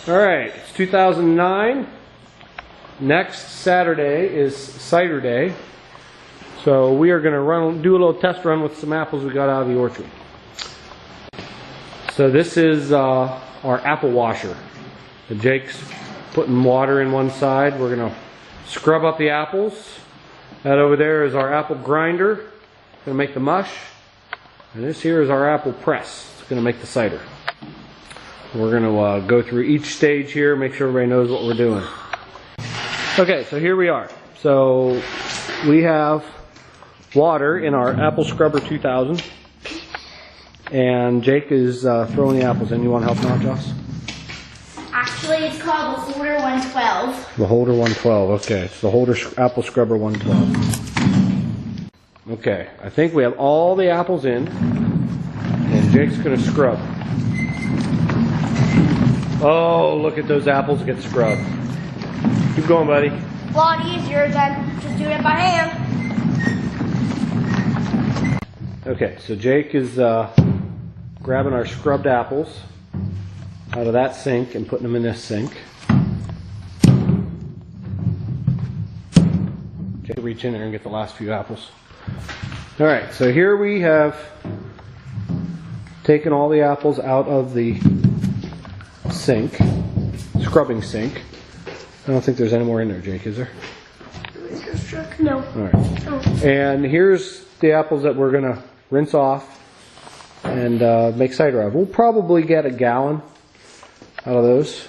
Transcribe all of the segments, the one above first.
Alright, it's 2009. Next Saturday is cider day. So we are going to do a little test run with some apples we got out of the orchard. So this is our apple washer. Jake's putting water in one side. We're going to scrub up the apples. That over there is our apple grinder. Going to make the mush. And this here is our apple press. It's going to make the cider. We're going to go through each stage here, make sure everybody knows what we're doing. Okay, so here we are. So we have water in our Apple Scrubber 2000. And Jake is throwing the apples in. You want to help him out, Joss? Actually, it's called the Holder 112. The Holder 112, okay. So the Holder Apple Scrubber 112. Okay, I think we have all the apples in. And Jake's going to scrub. Oh, look at those apples get scrubbed. Keep going, buddy. A lot easier than just doing it by hand. Okay, so Jake is grabbing our scrubbed apples out of that sink and putting them in this sink. Jake, reach in there and get the last few apples. Alright, so here we have taken all the apples out of the sink, scrubbing sink. I don't think there's any more in there, Jake, is there? No. Alright. Oh. And here's the apples that we're going to rinse off and make cider out of. We'll probably get a gallon out of those.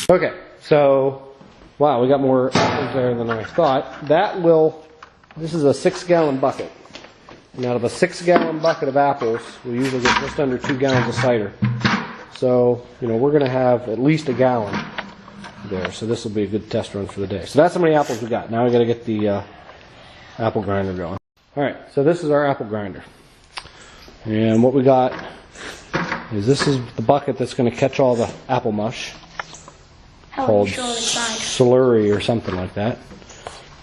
Okay, so wow, we got more apples there than I thought. This is a 6-gallon bucket. And out of a 6-gallon bucket of apples, we usually get just under 2 gallons of cider. So, we're going to have at least a gallon there. So this will be a good test run for the day. So that's how many apples we got. Now we got to get the apple grinder going. Alright, so this is our apple grinder. And what we got is this is the bucket that's going to catch all the apple mush. Called slurry or something like that.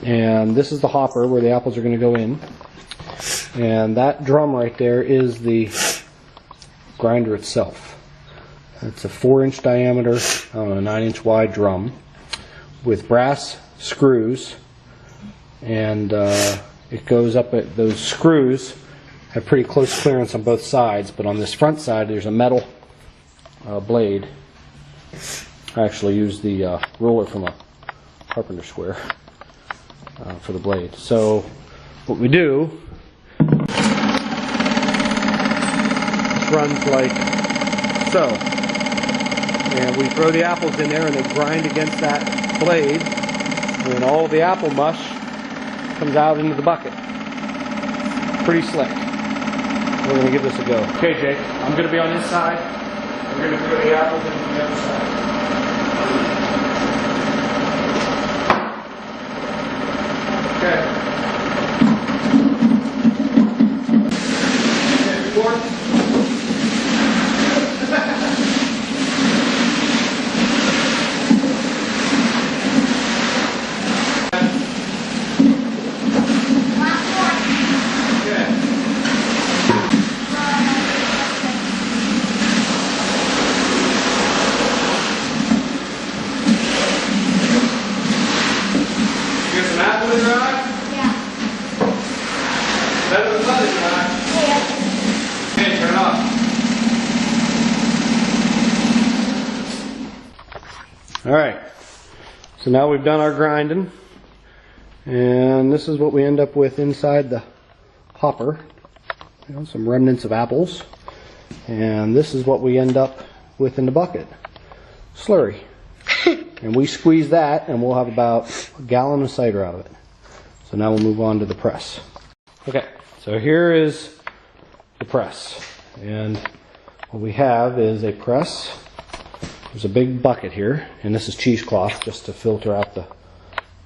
And this is the hopper where the apples are going to go in. And that drum right there is the grinder itself. It's a 4-inch diameter, 9-inch wide drum with brass screws. And it goes up at those screws have pretty close clearance on both sides, but on this front side there's a metal blade. I actually used the ruler from a carpenter square for the blade. So what we do, this runs like so, and we throw the apples in there and they grind against that blade, and all of the apple mush comes out into the bucket. Pretty slick. We're going to give this a go. Okay, Jake, I'm going to be on this side. We're going to throw the apples into the other side. Okay. Alright, so now we've done our grinding, and this is what we end up with inside the hopper. Some remnants of apples, and this is what we end up with in the bucket. Slurry. And we squeeze that and we'll have about a gallon of cider out of it. So now we'll move on to the press. Okay, so here is the press, and what we have is a press. There's a big bucket here, and this is cheesecloth just to filter out the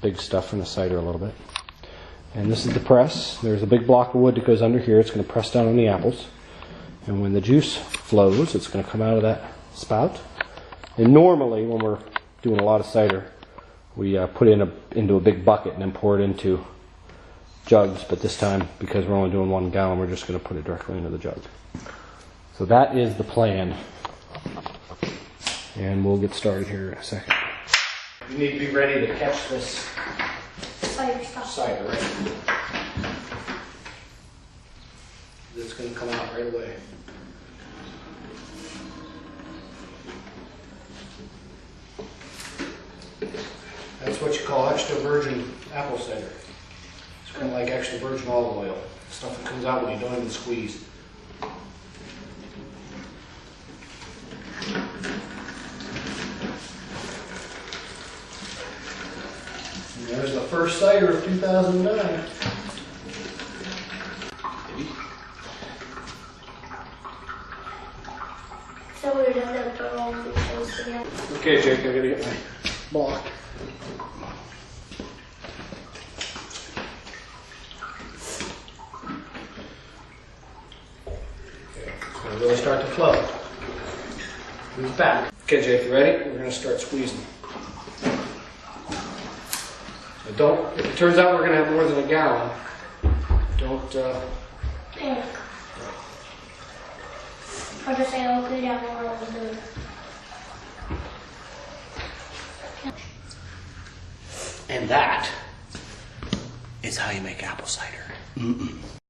big stuff from the cider a little bit. And this is the press. There's a big block of wood that goes under here. It's going to press down on the apples. And when the juice flows, it's going to come out of that spout. And normally, when we're doing a lot of cider, we put it into a big bucket and then pour it into jugs, but this time, because we're only doing 1 gallon, we're just going to put it directly into the jug. So that is the plan. And we'll get started here in a second. You need to be ready to catch this cider, right? It's going to come out right away. That's what you call extra virgin apple cider. It's kind of like extra virgin olive oil. Stuff that comes out when you don't even squeeze. And there's the first cider of 2009. So we're going to throw all the things together. Okay, Jake, I gotta get my block. Okay, it's gonna really start to flow. Move back. Okay, Jake, you ready? We're gonna start squeezing. So don't, if it turns out we're gonna have more than 1 gallon, don't, Yeah. I'll just say I'll clean down more of the. and that is how you make apple cider.